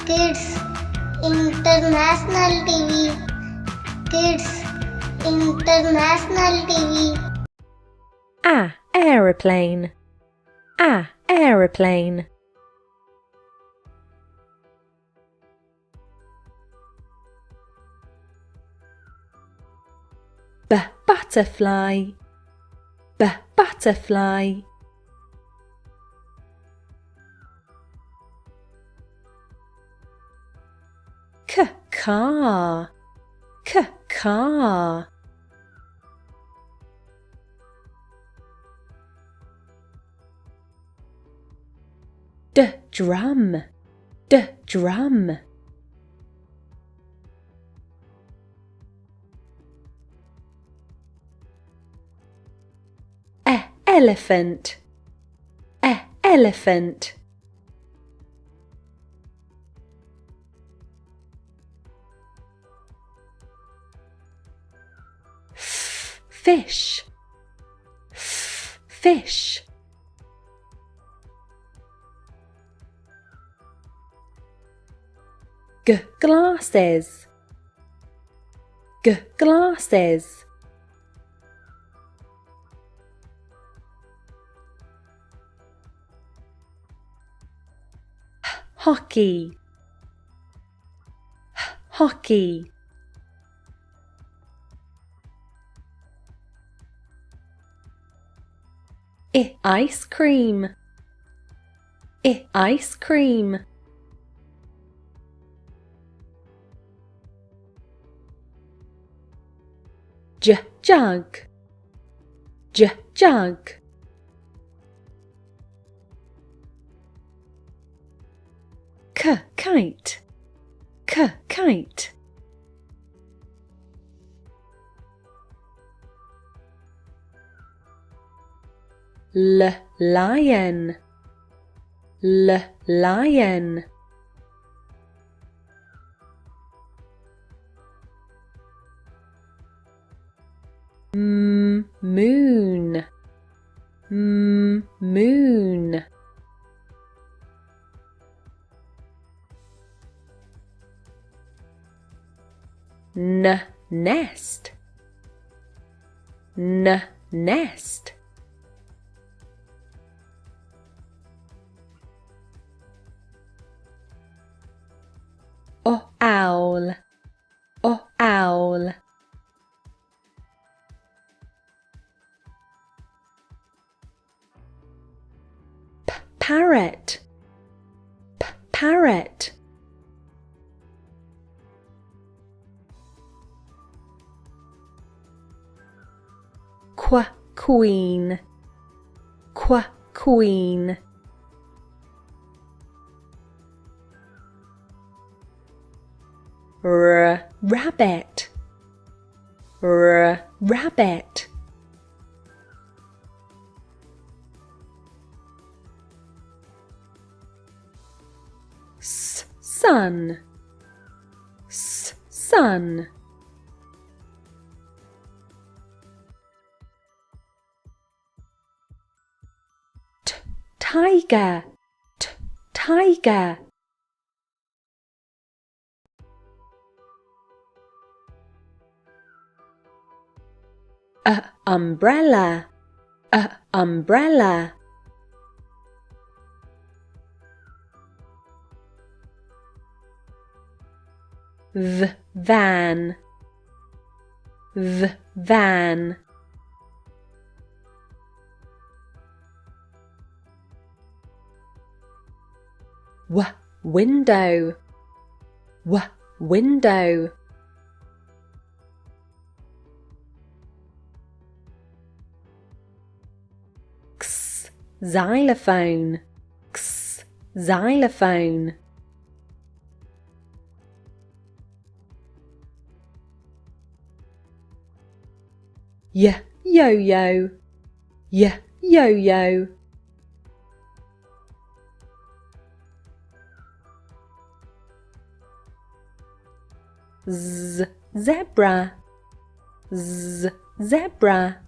Kids International TV. Kids International TV. Aeroplane. Aeroplane. Butterfly. Butterfly. Car. Car. Drum. Drum. Elephant. Elephant. Fish. Fish. Glasses. Glasses. Hockey. Hockey. Ice cream. Ice cream. Jug. Jug. Kite. Kite. Lion. Lion. Moon. Moon. Nest. Nest. Owl. Owl. Parrot. Parrot. Queen. Queen. Rabbit. Rabbit. Sun. Sun. Tiger. Tiger. Umbrella. Umbrella. Van. Van. Window. Window. Xylophone. Xylophone. Yo-yo. Yo-yo. Zebra. Zebra.